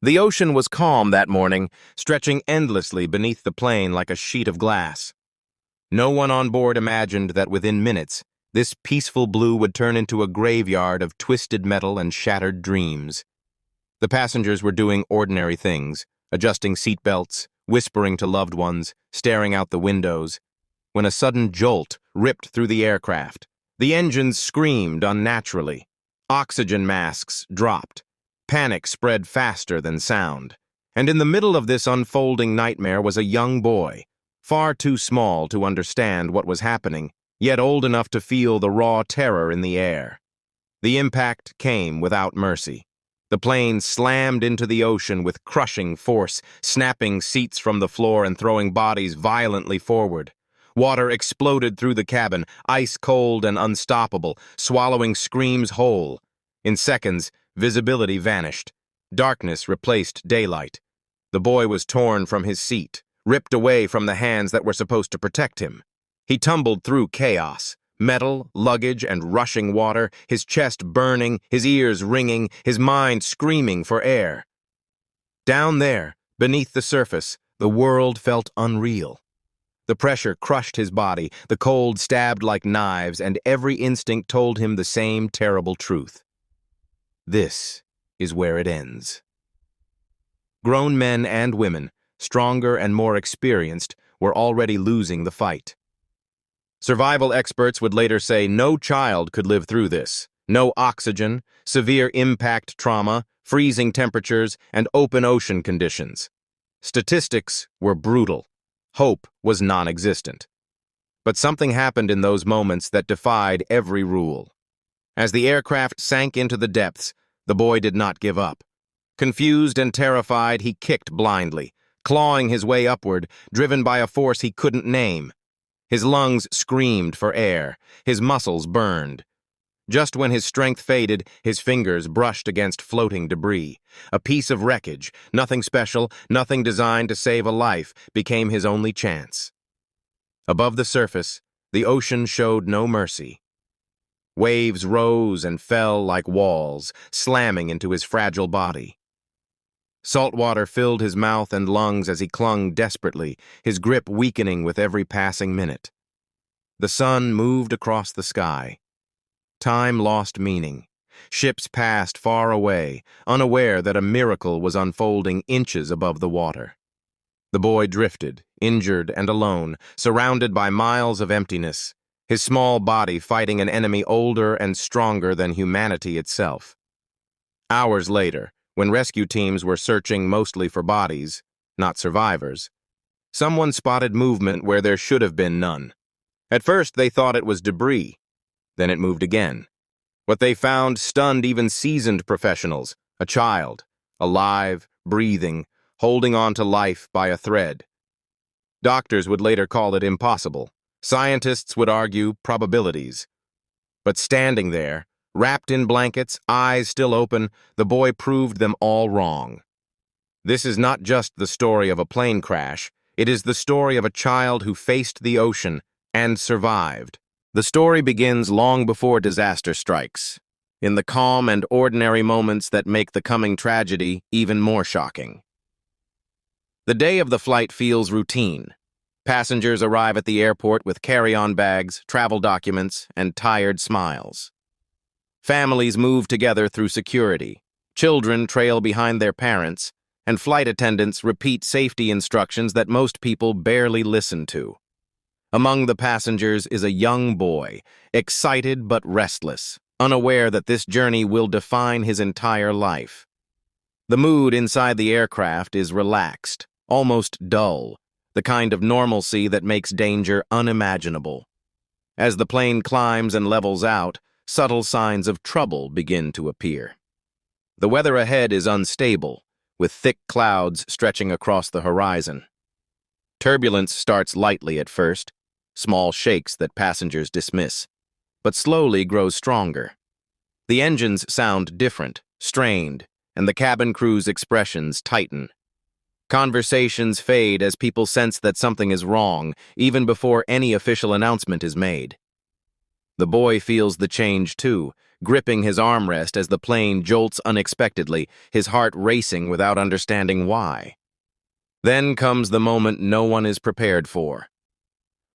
The ocean was calm that morning, stretching endlessly beneath the plane like a sheet of glass. No one on board imagined that within minutes, this peaceful blue would turn into a graveyard of twisted metal and shattered dreams. The passengers were doing ordinary things, adjusting seatbelts, whispering to loved ones, staring out the windows, when a sudden jolt ripped through the aircraft. The engines screamed unnaturally. Oxygen masks dropped. Panic spread faster than sound. And in the middle of this unfolding nightmare was a young boy, far too small to understand what was happening, yet old enough to feel the raw terror in the air. The impact came without mercy. The plane slammed into the ocean with crushing force, snapping seats from the floor and throwing bodies violently forward. Water exploded through the cabin, ice cold and unstoppable, swallowing screams whole. In seconds, visibility vanished. Darkness replaced daylight. The boy was torn from his seat, ripped away from the hands that were supposed to protect him. He tumbled through chaos. Metal, luggage, and rushing water, his chest burning, his ears ringing, his mind screaming for air. Down there, beneath the surface, the world felt unreal. The pressure crushed his body, the cold stabbed like knives, and every instinct told him the same terrible truth. This is where it ends. Grown men and women, stronger and more experienced, were already losing the fight. Survival experts would later say no child could live through this. No oxygen, severe impact trauma, freezing temperatures, and open ocean conditions. Statistics were brutal. Hope was non-existent. But something happened in those moments that defied every rule. As the aircraft sank into the depths, the boy did not give up. Confused and terrified, he kicked blindly, clawing his way upward, driven by a force he couldn't name. His lungs screamed for air. His muscles burned. Just when his strength faded, his fingers brushed against floating debris. A piece of wreckage, nothing special, nothing designed to save a life, became his only chance. Above the surface, the ocean showed no mercy. Waves rose and fell like walls, slamming into his fragile body. Salt water filled his mouth and lungs as he clung desperately, his grip weakening with every passing minute. The sun moved across the sky. Time lost meaning. Ships passed far away, unaware that a miracle was unfolding inches above the water. The boy drifted, injured and alone, surrounded by miles of emptiness, his small body fighting an enemy older and stronger than humanity itself. Hours later, when rescue teams were searching mostly for bodies, not survivors, someone spotted movement where there should have been none. At first, they thought it was debris. Then it moved again. What they found stunned even seasoned professionals. A child, alive, breathing, holding on to life by a thread. Doctors would later call it impossible. Scientists would argue probabilities. But standing there, wrapped in blankets, eyes still open, the boy proved them all wrong. This is not just the story of a plane crash. It is the story of a child who faced the ocean and survived. The story begins long before disaster strikes, in the calm and ordinary moments that make the coming tragedy even more shocking. The day of the flight feels routine. Passengers arrive at the airport with carry-on bags, travel documents, and tired smiles. Families move together through security. Children trail behind their parents, and flight attendants repeat safety instructions that most people barely listen to. Among the passengers is a young boy, excited but restless, unaware that this journey will define his entire life. The mood inside the aircraft is relaxed, almost dull, the kind of normalcy that makes danger unimaginable. As the plane climbs and levels out, subtle signs of trouble begin to appear. The weather ahead is unstable, with thick clouds stretching across the horizon. Turbulence starts lightly at first, small shakes that passengers dismiss, but slowly grows stronger. The engines sound different, strained, and the cabin crew's expressions tighten. Conversations fade as people sense that something is wrong, even before any official announcement is made. The boy feels the change too, gripping his armrest as the plane jolts unexpectedly, his heart racing without understanding why. Then comes the moment no one is prepared for.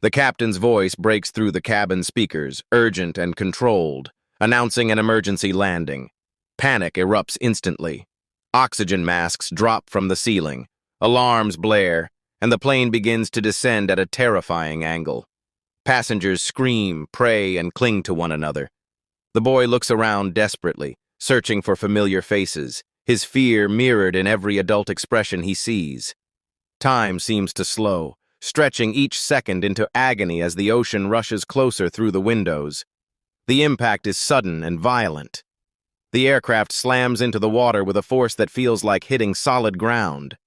The captain's voice breaks through the cabin speakers, urgent and controlled, announcing an emergency landing. Panic erupts instantly. Oxygen masks drop from the ceiling, alarms blare, and the plane begins to descend at a terrifying angle. Passengers scream, pray, and cling to one another. The boy looks around desperately, searching for familiar faces, his fear mirrored in every adult expression he sees. Time seems to slow, stretching each second into agony as the ocean rushes closer through the windows. The impact is sudden and violent. The aircraft slams into the water with a force that feels like hitting solid ground.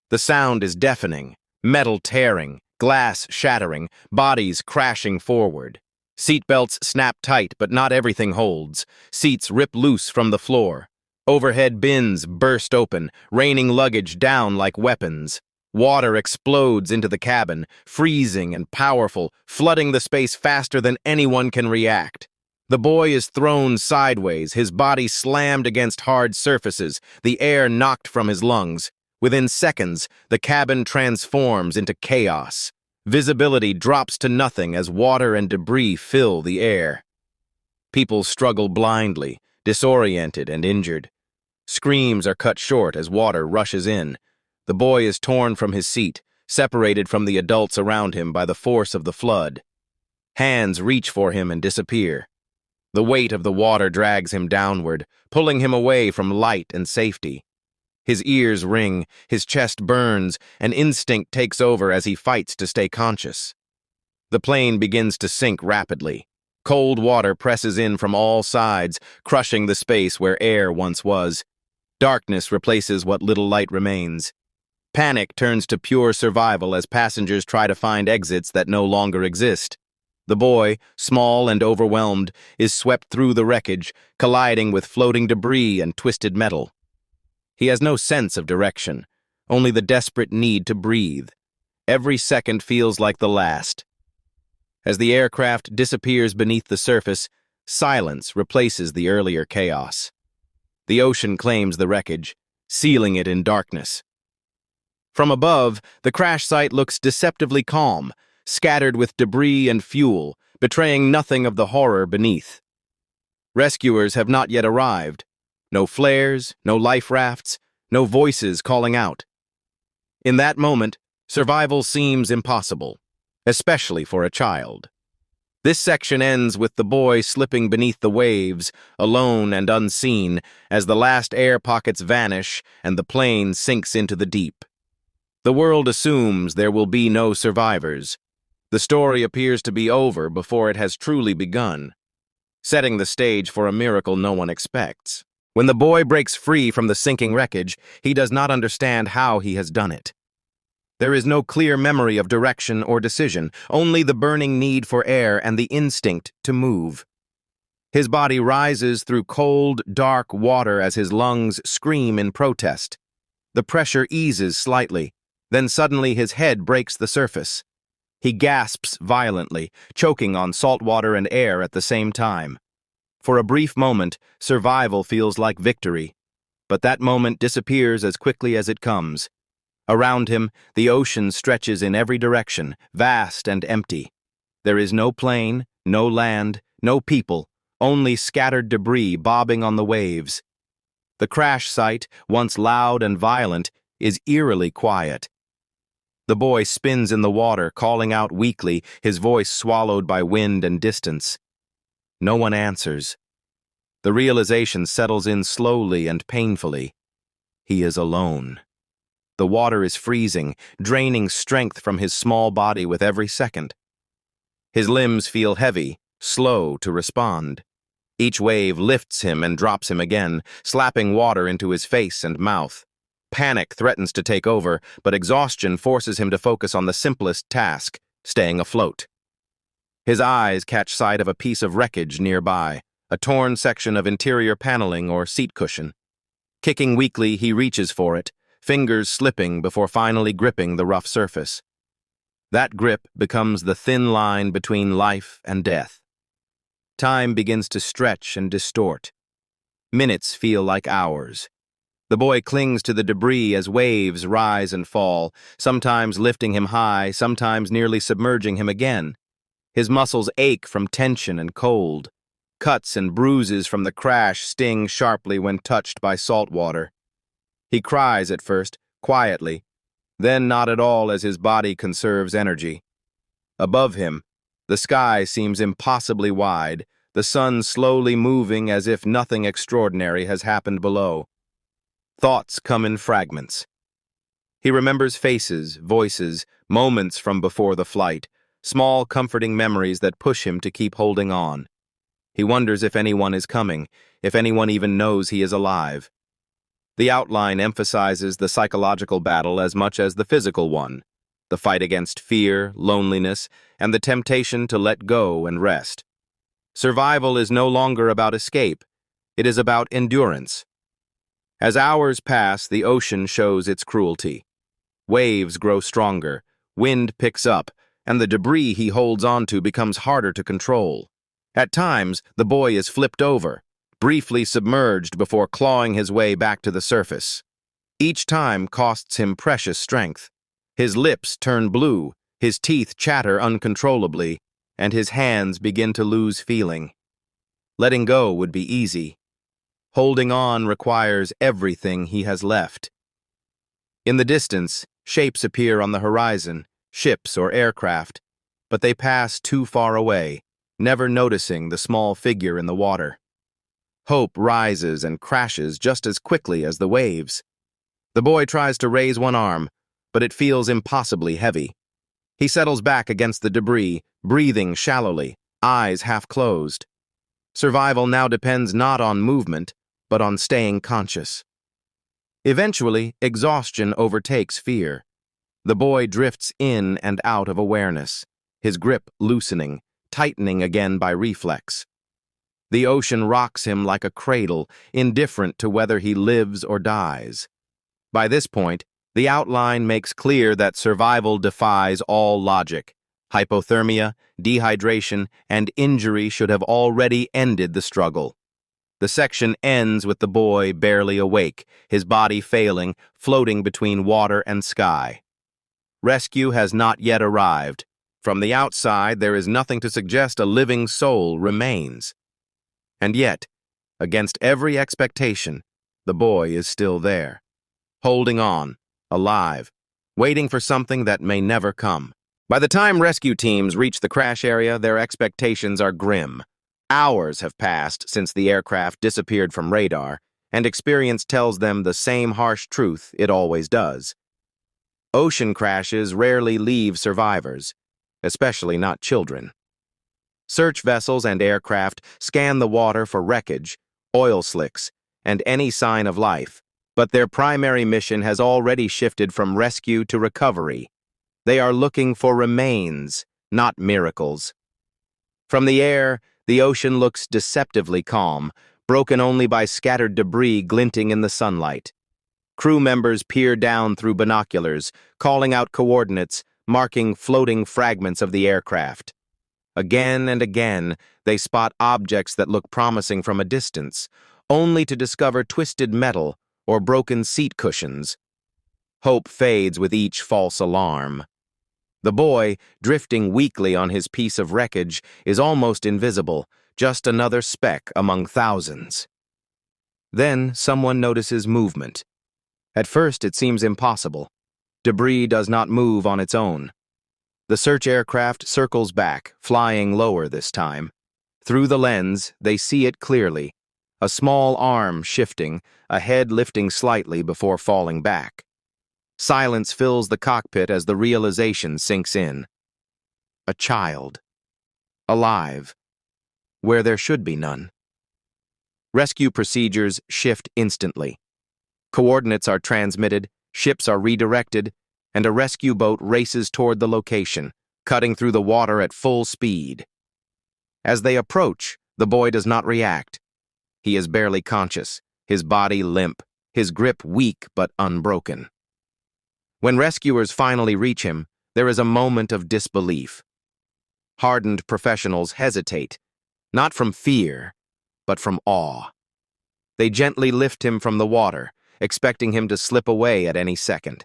The sound is deafening, metal tearing, glass shattering, bodies crashing forward. Seatbelts snap tight, but not everything holds. Seats rip loose from the floor. Overhead bins burst open, raining luggage down like weapons. Water explodes into the cabin, freezing and powerful, flooding the space faster than anyone can react. The boy is thrown sideways, his body slammed against hard surfaces, the air knocked from his lungs. Within seconds, the cabin transforms into chaos. Visibility drops to nothing as water and debris fill the air. People struggle blindly, disoriented and injured. Screams are cut short as water rushes in. The boy is torn from his seat, separated from the adults around him by the force of the flood. Hands reach for him and disappear. The weight of the water drags him downward, pulling him away from light and safety. His ears ring, his chest burns, and instinct takes over as he fights to stay conscious. The plane begins to sink rapidly. Cold water presses in from all sides, crushing the space where air once was. Darkness replaces what little light remains. Panic turns to pure survival as passengers try to find exits that no longer exist. The boy, small and overwhelmed, is swept through the wreckage, colliding with floating debris and twisted metal. He has no sense of direction, only the desperate need to breathe. Every second feels like the last. As the aircraft disappears beneath the surface, silence replaces the earlier chaos. The ocean claims the wreckage, sealing it in darkness. From above, the crash site looks deceptively calm, scattered with debris and fuel, betraying nothing of the horror beneath. Rescuers have not yet arrived. No flares, no life rafts, no voices calling out. In that moment, survival seems impossible, especially for a child. This section ends with the boy slipping beneath the waves, alone and unseen, as the last air pockets vanish and the plane sinks into the deep. The world assumes there will be no survivors. The story appears to be over before it has truly begun, setting the stage for a miracle no one expects. When the boy breaks free from the sinking wreckage, he does not understand how he has done it. There is no clear memory of direction or decision, only the burning need for air and the instinct to move. His body rises through cold, dark water as his lungs scream in protest. The pressure eases slightly, then suddenly his head breaks the surface. He gasps violently, choking on salt water and air at the same time. For a brief moment, survival feels like victory, but that moment disappears as quickly as it comes. Around him, the ocean stretches in every direction, vast and empty. There is no plane, no land, no people, only scattered debris bobbing on the waves. The crash site, once loud and violent, is eerily quiet. The boy spins in the water, calling out weakly, his voice swallowed by wind and distance. No one answers. The realization settles in slowly and painfully. He is alone. The water is freezing, draining strength from his small body with every second. His limbs feel heavy, slow to respond. Each wave lifts him and drops him again, slapping water into his face and mouth. Panic threatens to take over, but exhaustion forces him to focus on the simplest task, staying afloat. His eyes catch sight of a piece of wreckage nearby, a torn section of interior paneling or seat cushion. Kicking weakly, he reaches for it, fingers slipping before finally gripping the rough surface. That grip becomes the thin line between life and death. Time begins to stretch and distort. Minutes feel like hours. The boy clings to the debris as waves rise and fall, sometimes lifting him high, sometimes nearly submerging him again. His muscles ache from tension and cold. Cuts and bruises from the crash sting sharply when touched by salt water. He cries at first, quietly, then not at all as his body conserves energy. Above him, the sky seems impossibly wide, the sun slowly moving as if nothing extraordinary has happened below. Thoughts come in fragments. He remembers faces, voices, moments from before the flight, small comforting memories that push him to keep holding on. He wonders if anyone is coming, if anyone even knows he is alive. The outline emphasizes the psychological battle as much as the physical one, the fight against fear, loneliness, and the temptation to let go and rest. Survival is no longer about escape, it is about endurance. As hours pass, the ocean shows its cruelty. Waves grow stronger, wind picks up, and the debris he holds onto becomes harder to control. At times, the boy is flipped over, briefly submerged before clawing his way back to the surface. Each time costs him precious strength. His lips turn blue, his teeth chatter uncontrollably, and his hands begin to lose feeling. Letting go would be easy. Holding on requires everything he has left. In the distance, shapes appear on the horizon, ships or aircraft, but they pass too far away, never noticing the small figure in the water. Hope rises and crashes just as quickly as the waves. The boy tries to raise one arm, but it feels impossibly heavy. He settles back against the debris, breathing shallowly, eyes half closed. Survival now depends not on movement, but on staying conscious. Eventually, exhaustion overtakes fear. The boy drifts in and out of awareness, his grip loosening, tightening again by reflex. The ocean rocks him like a cradle, indifferent to whether he lives or dies. By this point, the outline makes clear that survival defies all logic. Hypothermia, dehydration, and injury should have already ended the struggle. The section ends with the boy barely awake, his body failing, floating between water and sky. Rescue has not yet arrived. From the outside, there is nothing to suggest a living soul remains. And yet, against every expectation, the boy is still there, holding on, alive, waiting for something that may never come. By the time rescue teams reach the crash area, their expectations are grim. Hours have passed since the aircraft disappeared from radar, and experience tells them the same harsh truth it always does. Ocean crashes rarely leave survivors, especially not children. Search vessels and aircraft scan the water for wreckage, oil slicks, and any sign of life, but their primary mission has already shifted from rescue to recovery. They are looking for remains, not miracles. From the air, the ocean looks deceptively calm, broken only by scattered debris glinting in the sunlight. Crew members peer down through binoculars, calling out coordinates, marking floating fragments of the aircraft. Again and again, they spot objects that look promising from a distance, only to discover twisted metal or broken seat cushions. Hope fades with each false alarm. The boy, drifting weakly on his piece of wreckage, is almost invisible, just another speck among thousands. Then someone notices movement. At first it seems impossible. Debris does not move on its own. The search aircraft circles back, flying lower this time. Through the lens, they see it clearly. A small arm shifting, a head lifting slightly before falling back. Silence fills the cockpit as the realization sinks in. A child. Alive. Where there should be none. Rescue procedures shift instantly. Coordinates are transmitted, ships are redirected, and a rescue boat races toward the location, cutting through the water at full speed. As they approach, the boy does not react. He is barely conscious, his body limp, his grip weak but unbroken. When rescuers finally reach him, there is a moment of disbelief. Hardened professionals hesitate, Not from fear, but from awe. They gently lift him from the water, expecting him to slip away at any second.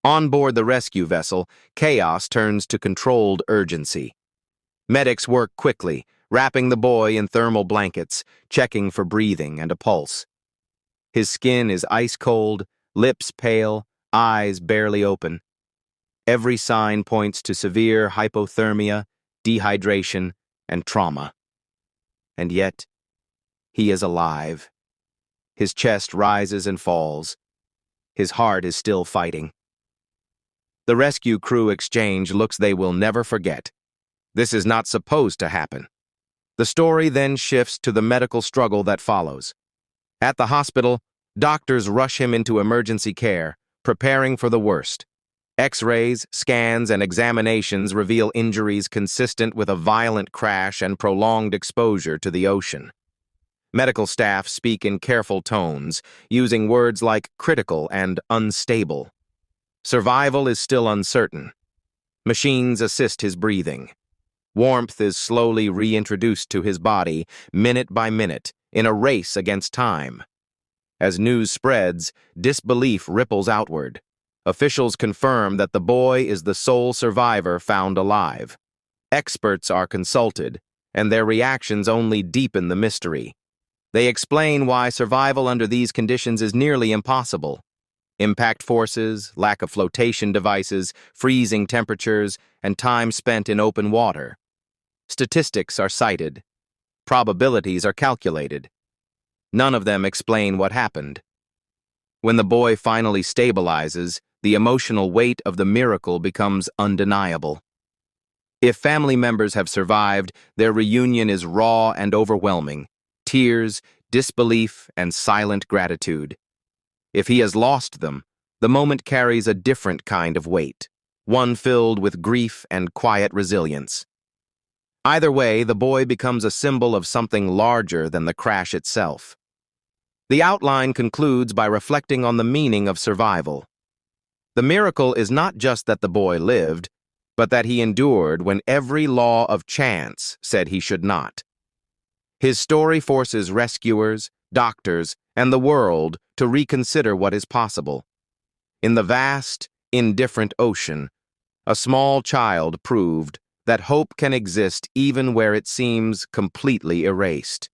On board the rescue vessel, chaos turns to controlled urgency. Medics work quickly, wrapping the boy in thermal blankets, checking for breathing and a pulse. His skin is ice cold, lips pale, eyes barely open. Every sign points to severe hypothermia, dehydration, and trauma. And yet, he is alive. His chest rises and falls. His heart is still fighting. The rescue crew exchange looks they will never forget. This is not supposed to happen. The story then shifts to the medical struggle that follows. At the hospital, doctors rush him into emergency care, preparing for the worst. X-rays, scans, and examinations reveal injuries consistent with a violent crash and prolonged exposure to the ocean. Medical staff speak in careful tones, using words like critical and unstable. Survival is still uncertain. Machines assist his breathing. Warmth is slowly reintroduced to his body, minute by minute, in a race against time. As news spreads, disbelief ripples outward. Officials confirm that the boy is the sole survivor found alive. Experts are consulted, and their reactions only deepen the mystery. They explain why survival under these conditions is nearly impossible. Impact forces, lack of flotation devices, freezing temperatures, and time spent in open water. Statistics are cited. Probabilities are calculated. None of them explain what happened. When the boy finally stabilizes, the emotional weight of the miracle becomes undeniable. If family members have survived, their reunion is raw and overwhelming. Tears, disbelief, and silent gratitude. If he has lost them, the moment carries a different kind of weight, one filled with grief and quiet resilience. Either way, the boy becomes a symbol of something larger than the crash itself. The outline concludes by reflecting on the meaning of survival. The miracle is not just that the boy lived, but that he endured when every law of chance said he should not. His story forces rescuers, doctors, and the world to reconsider what is possible. In the vast, indifferent ocean, a small child proved that hope can exist even where it seems completely erased.